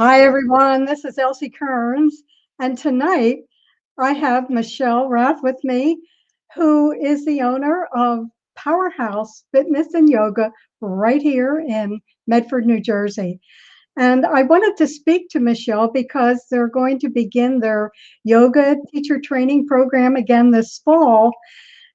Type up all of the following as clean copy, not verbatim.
Hi, everyone. This is Elsie Kerns. And tonight I have Michele Rath with me, who is the owner of Powerhouse Fitness and Yoga right here in Medford, New Jersey. And I wanted to speak to Michele because they're going to begin their yoga teacher training program again this fall.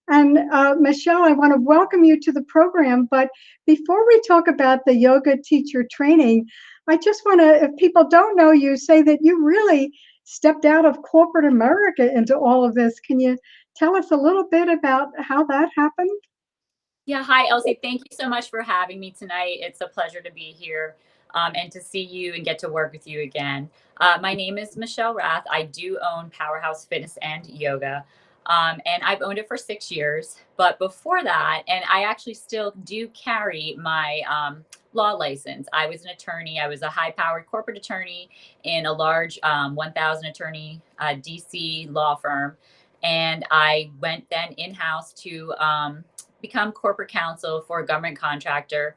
And Michele, I want to welcome you to the program. But before we talk about the yoga teacher training, I just want to, if people don't know you, say that you really stepped out of corporate America into all of this. Can you tell us a little bit about how that happened? Yeah, hi, Elsie. Thank you so much for having me tonight. It's a pleasure to be here and to see you and get to work with you again. My name is Michele Rath. I do own Powerhouse Fitness and Yoga, and I've owned it for 6 years. But before that, and I actually still do carry my law license. I was an attorney. I was a high-powered corporate attorney in a large 1,000 attorney DC law firm. And I went then in-house to become corporate counsel for a government contractor.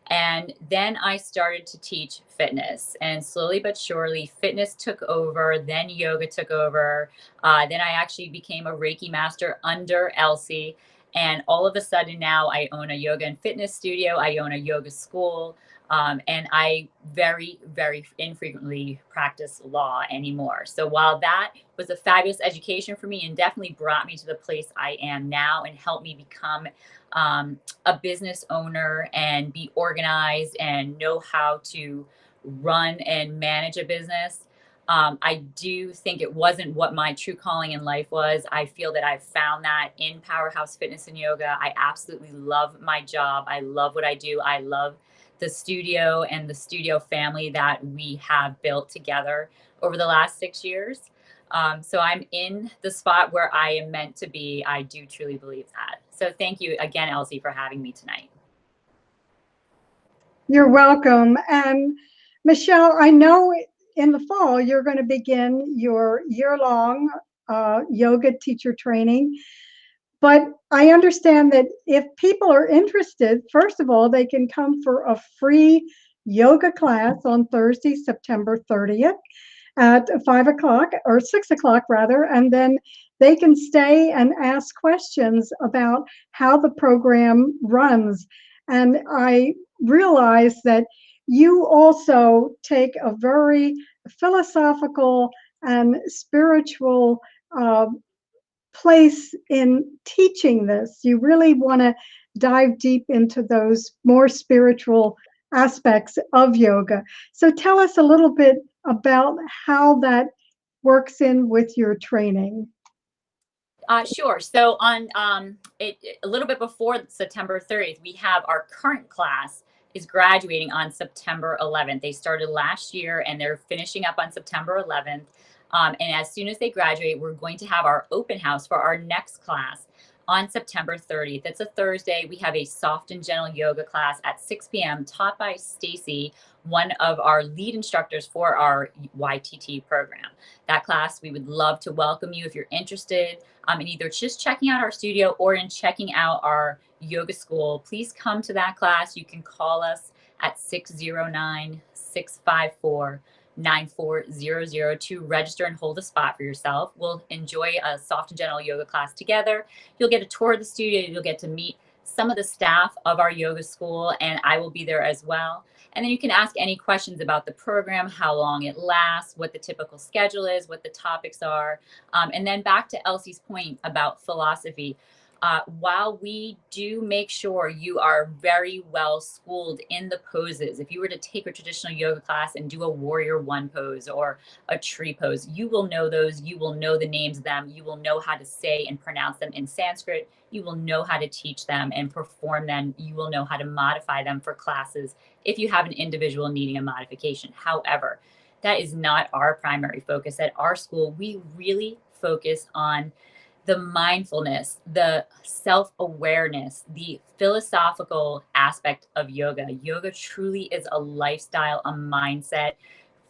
And then I started to teach fitness, and slowly but surely, fitness took over. Then yoga took over. Then I actually became a Reiki master under Elsie. And all of a sudden now I own a yoga and fitness studio. I own a yoga school. And I very, very infrequently practice law anymore. So while that was a fabulous education for me and definitely brought me to the place I am now and helped me become a business owner and be organized and know how to run and manage a business. I do think it wasn't what my true calling in life was. I feel that I've found that in Powerhouse Fitness and Yoga. I absolutely love my job. I love what I do. I love the studio and the studio family that we have built together over the last 6 years. So I'm in the spot where I am meant to be. I do truly believe that. So thank you again, Elsie, for having me tonight. You're welcome. And Michele, I know in the fall you're going to begin your year-long yoga teacher training. But I understand that if people are interested, first of all, they can come for a free yoga class on Thursday, September 30th at 5 o'clock or 6 o'clock rather, and then they can stay and ask questions about how the program runs. And I realize that you also take a very philosophical and spiritual uh, place in teaching this. You really want to dive deep into those more spiritual aspects of yoga. So tell us a little bit about how that works in with your training. Sure. So on a little bit before September 30th, we have our current class is graduating on September 11th. They started last year and they're finishing up on September 11th. And as soon as they graduate, we're going to have our open house for our next class on September 30th. It's a Thursday. We have a soft and gentle yoga class at 6 p.m. taught by Stacy, one of our lead instructors for our YTT program. That class, we would love to welcome you if you're interested in either just checking out our studio or in checking out our yoga school. Please come to that class. You can call us at 609-654-9400 to register and hold a spot for yourself. We'll enjoy a soft and gentle yoga class together. You'll get a tour of the studio. You'll get to meet some of the staff of our yoga school, and I will be there as well. And then you can ask any questions about the program, how long it lasts, what the typical schedule is, what the topics are. And then back to Elsie's point about philosophy. While we do make sure you are very well schooled in the poses, if you were to take a traditional yoga class and do a warrior one pose or a tree pose, you will know those, you will know the names of them, you will know how to say and pronounce them in Sanskrit, you will know how to teach them and perform them, you will know how to modify them for classes if you have an individual needing a modification. However, that is not our primary focus. At our school, we really focus on the mindfulness, the self awareness, the philosophical aspect of yoga. Yoga truly is a lifestyle, a mindset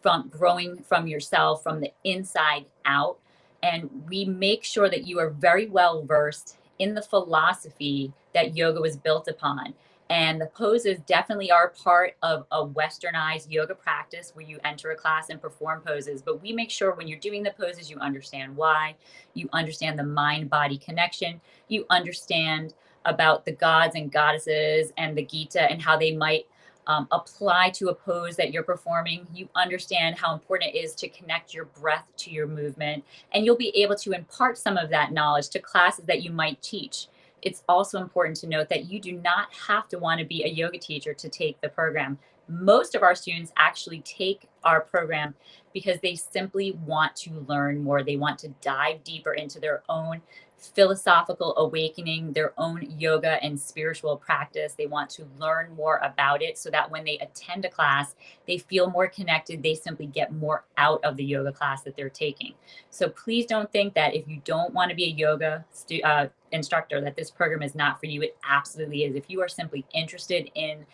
from growing from yourself from the inside out. And we make sure that you are very well versed in the philosophy that yoga was built upon. And the poses definitely are part of a westernized yoga practice where you enter a class and perform poses. But we make sure when you're doing the poses, you understand why, you understand the mind body connection, you understand about the gods and goddesses and the Gita and how they might apply to a pose that you're performing. You understand how important it is to connect your breath to your movement, and you'll be able to impart some of that knowledge to classes that you might teach. It's also important to note that you do not have to want to be a yoga teacher to take the program. Most of our students actually take our program because they simply want to learn more. They want to dive deeper into their own philosophical awakening, their own yoga and spiritual practice. They want to learn more about it so that when they attend a class, they feel more connected. They simply get more out of the yoga class that they're taking. So please don't think that if you don't want to be a yoga instructor, that this program is not for you. It absolutely is. If you are simply interested in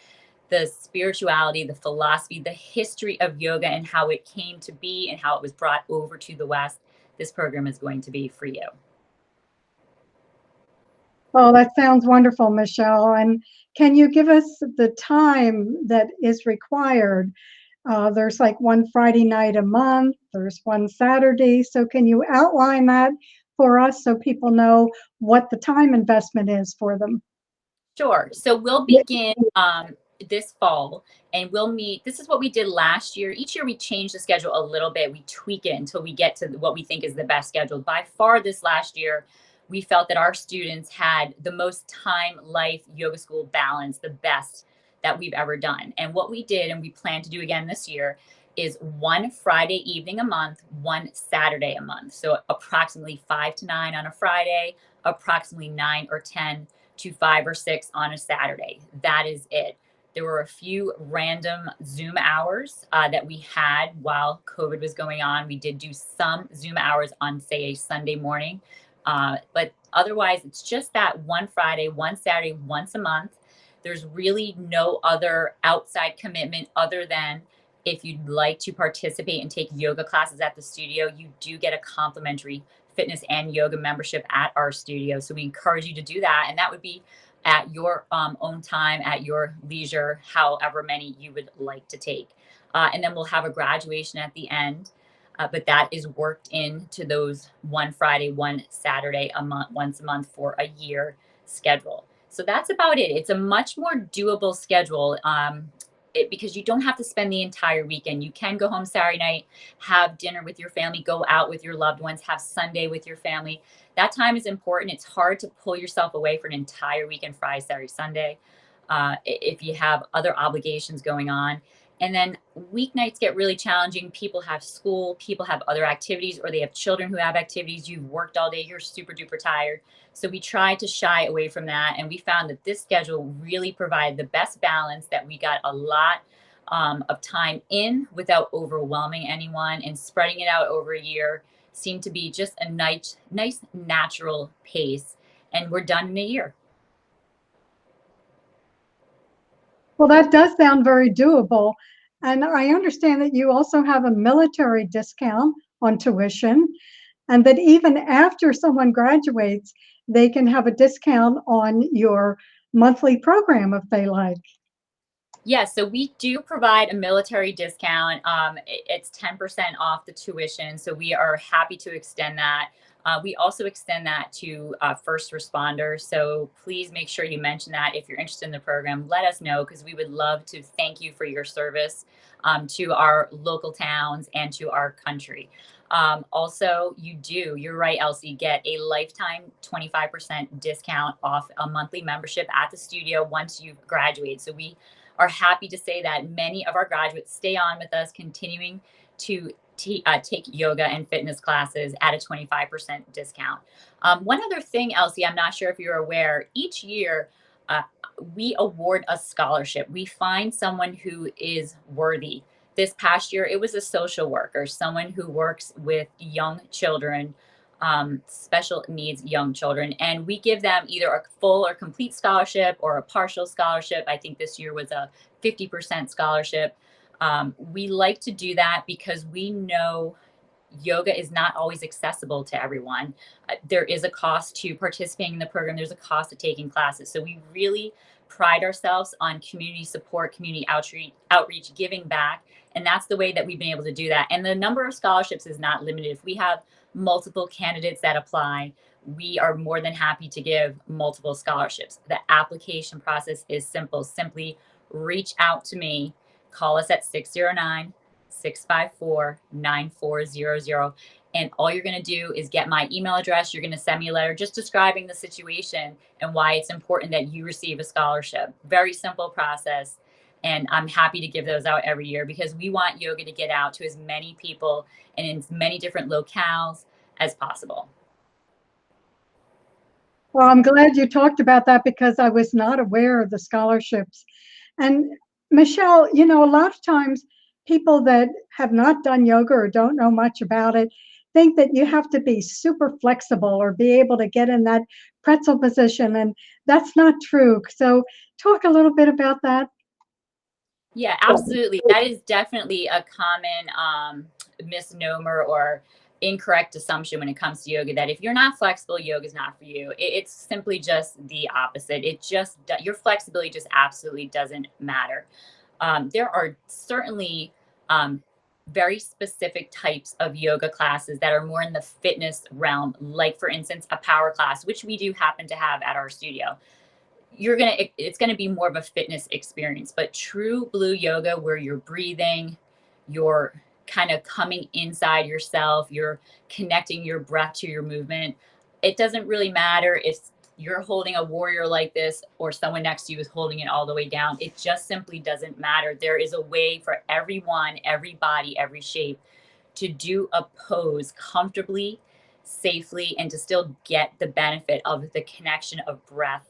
the spirituality, the philosophy, the history of yoga and how it came to be and how it was brought over to the West, this program is going to be for you. Oh, that sounds wonderful, Michele. And can you give us the time that is required? There's like one Friday night a month, there's one Saturday. So can you outline that for us so people know what the time investment is for them? Sure. So we'll begin this fall and we'll meet. This is what we did last year. Each year we change the schedule a little bit. We tweak it until we get to what we think is the best schedule. By far, this last year, we felt that our students had the most time life yoga school balance, the best that we've ever done. And what we did, and we plan to do again this year, is one Friday evening a month, one Saturday a month. So approximately 5 to 9 on a Friday, approximately 9 or 10 to 5 or 6 on a Saturday. That is it. There were a few random Zoom hours that we had while COVID was going on. We did do some Zoom hours on, say, a Sunday morning. But otherwise, it's just that one Friday, one Saturday, once a month. There's really no other outside commitment other than if you'd like to participate and take yoga classes at the studio, you do get a complimentary fitness and yoga membership at our studio. So we encourage you to do that. And that would be at your own time, at your leisure, however many you would like to take. And then we'll have a graduation at the end. But that is worked into those one Friday, one Saturday a month, once a month for a year schedule. So that's about it. It's a much more doable schedule. Because you don't have to spend the entire weekend. You can go home Saturday night, have dinner with your family, go out with your loved ones, have Sunday with your family. That time is important. It's hard to pull yourself away for an entire weekend, Friday, Saturday, Sunday, if you have other obligations going on. And then weeknights get really challenging. People have school, people have other activities, or they have children who have activities. You've worked all day, you're super duper tired. So we tried to shy away from that. And we found that this schedule really provided the best balance, that we got a lot of time in without overwhelming anyone, and spreading it out over a year seemed to be just a nice natural pace. And we're done in a year. Well, that does sound very doable. And I understand that you also have a military discount on tuition, and that even after someone graduates, they can have a discount on your monthly program if they like. Yes, so we do provide a military discount. It's 10% off the tuition, so we are happy to extend that. We also extend that to first responders. So please make sure you mention that if you're interested in the program. Let us know, because we would love to thank you for your service to our local towns and to our country. Also, you're right, Elsie, get a lifetime 25% discount off a monthly membership at the studio once you've graduated. So we are happy to say that many of our graduates stay on with us, continuing to take yoga and fitness classes at a 25% discount. One other thing, Elsie, I'm not sure if you're aware, each year we award a scholarship. We find someone who is worthy. This past year, it was a social worker, someone who works with young children, special needs young children, and we give them either a full or complete scholarship or a partial scholarship. I think this year was a 50% scholarship. We like to do that because we know yoga is not always accessible to everyone. There is a cost to participating in the program. There's a cost to taking classes. So we really pride ourselves on community support, community outreach, giving back. And that's the way that we've been able to do that. And the number of scholarships is not limited. If we have multiple candidates that apply, we are more than happy to give multiple scholarships. The application process is simple. Simply reach out to me, call us at 609-654-9400. And all you're going to do is get my email address. You're going to send me a letter just describing the situation and why it's important that you receive a scholarship. Very simple process. And I'm happy to give those out every year because we want yoga to get out to as many people and in as many different locales as possible. Well, I'm glad you talked about that because I was not aware of the scholarships. And Michele, you know, a lot of times people that have not done yoga or don't know much about it think that you have to be super flexible or be able to get in that pretzel position. And that's not true. So talk a little bit about that. Yeah, absolutely. That is definitely a common misnomer or incorrect assumption when it comes to yoga, that if you're not flexible, yoga is not for you. It's simply just the opposite. Your flexibility just absolutely doesn't matter. There are certainly very specific types of yoga classes that are more in the fitness realm, like for instance, a power class, which we do happen to have at our studio. It's gonna be more of a fitness experience, but true blue yoga where you're breathing, you're kind of coming inside yourself, you're connecting your breath to your movement. It doesn't really matter if you're holding a warrior like this or someone next to you is holding it all the way down. It just simply doesn't matter. There is a way for everyone, every body, every shape to do a pose comfortably, safely, and to still get the benefit of the connection of breath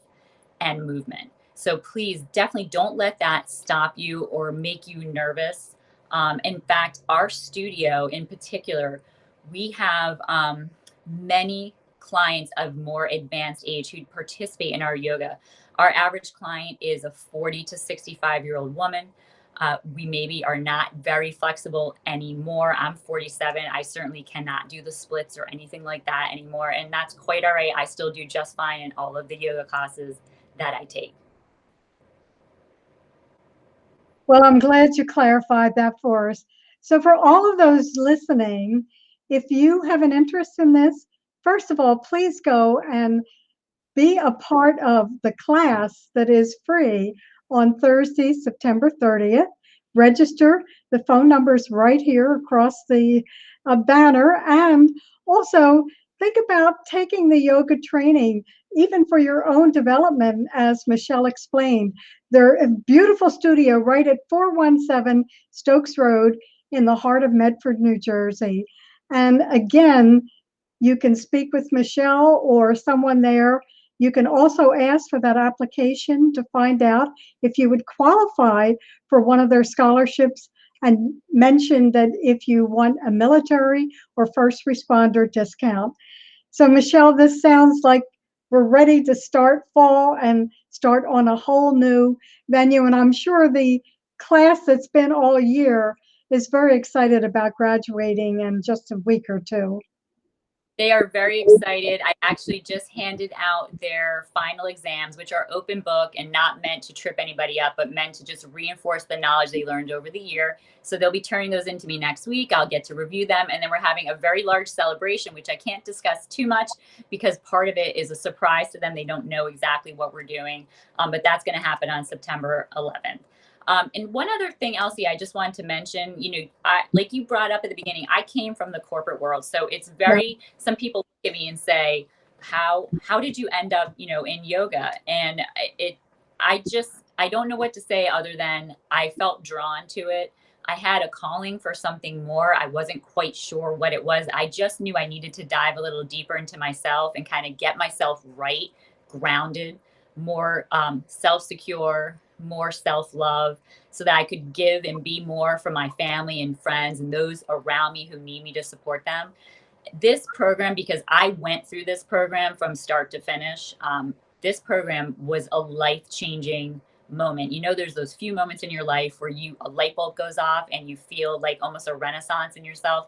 and movement. So please definitely don't let that stop you or make you nervous. In fact, our studio in particular, we have many clients of more advanced age who participate in our yoga. Our average client is a 40 to 65-year-old woman. We maybe are not very flexible anymore. I'm 47. I certainly cannot do the splits or anything like that anymore. And that's quite all right. I still do just fine in all of the yoga classes that I take. Well, I'm glad you clarified that for us. So for all of those listening, if you have an interest in this, first of all, please go and be a part of the class that is free on Thursday, September 30th. Register. The phone number is right here across the banner. And also think about taking the yoga training, even for your own development, as Michele explained. They're a beautiful studio right at 417 Stokes Road in the heart of Medford, New Jersey. And again, you can speak with Michele or someone there. You can also ask for that application to find out if you would qualify for one of their scholarships, and mention that if you want a military or first responder discount. So Michele, this sounds like we're ready to start fall and start on a whole new venue. And I'm sure the class that's been all year is very excited about graduating in just a week or two. They are very excited. I actually just handed out their final exams, which are open book and not meant to trip anybody up, but meant to just reinforce the knowledge they learned over the year. So they'll be turning those into me next week. I'll get to review them. And then we're having a very large celebration, which I can't discuss too much because part of it is a surprise to them. They don't know exactly what we're doing, but that's going to happen on September 11th. And one other thing, Elsie, I just wanted to mention, like you brought up at the beginning, I came from the corporate world. So it's some people look at me and say, how did you end up, in yoga? And I don't know what to say other than I felt drawn to it. I had a calling for something more. I wasn't quite sure what it was. I just knew I needed to dive a little deeper into myself and kind of get myself right, grounded, more self-secure, more self-love, so that I could give and be more for my family and friends and those around me who need me to support them. This program, because I went through this program from start to finish, this program was a life-changing moment. There's those few moments in your life where a light bulb goes off and you feel like almost a renaissance in yourself.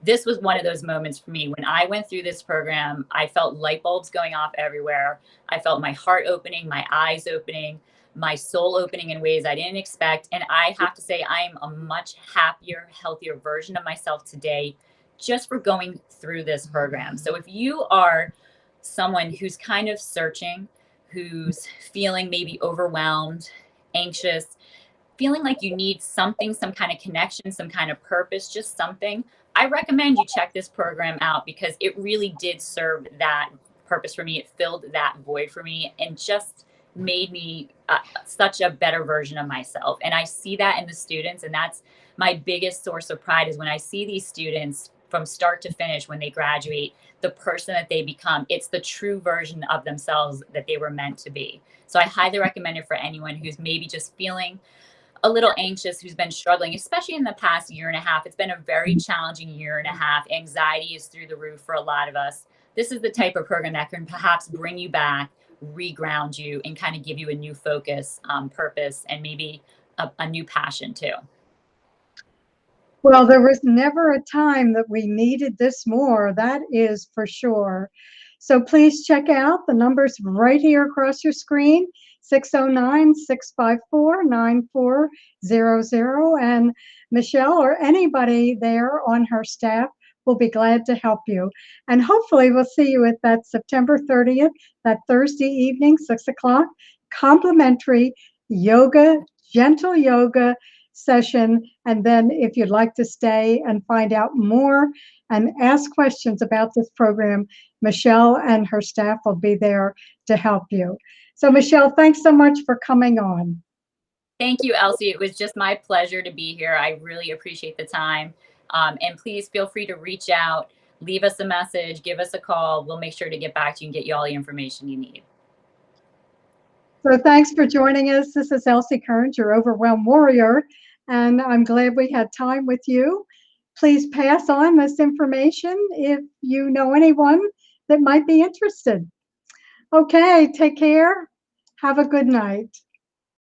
This was one of those moments for me. When I went through this program, I felt light bulbs going off everywhere. I felt my heart opening, my eyes opening, my soul opening in ways I didn't expect. And I have to say, I'm a much happier, healthier version of myself today just for going through this program. So if you are someone who's kind of searching, who's feeling maybe overwhelmed, anxious, feeling like you need something, some kind of connection, some kind of purpose, just something, I recommend you check this program out because it really did serve that purpose for me. It filled that void for me and just made me such a better version of myself. And I see that in the students. And that's my biggest source of pride is when I see these students from start to finish, when they graduate, the person that they become, it's the true version of themselves that they were meant to be. So I highly recommend it for anyone who's maybe just feeling a little anxious, who's been struggling, especially in the past year and a half. It's been a very challenging year and a half. Anxiety is through the roof for a lot of us. This is the type of program that can perhaps bring you back, reground you, and kind of give you a new focus, purpose, and maybe a new passion too. Well, there was never a time that we needed this more. That is for sure. So please check out the numbers right here across your screen, 609-654-9400. And Michele or anybody there on her staff will be glad to help you. And hopefully we'll see you at that September 30th, that Thursday evening, 6 o'clock, complimentary yoga, gentle yoga session. And then if you'd like to stay and find out more and ask questions about this program, Michele and her staff will be there to help you. So Michele, thanks so much for coming on. Thank you, Elsie. It was just my pleasure to be here. I really appreciate the time. And please feel free to reach out, leave us a message, give us a call. We'll make sure to get back to you and get you all the information you need. So thanks for joining us. This is Elsie Kerns, your Overwhelm Warrior, and I'm glad we had time with you. Please pass on this information if you know anyone that might be interested. Okay, take care. Have a good night.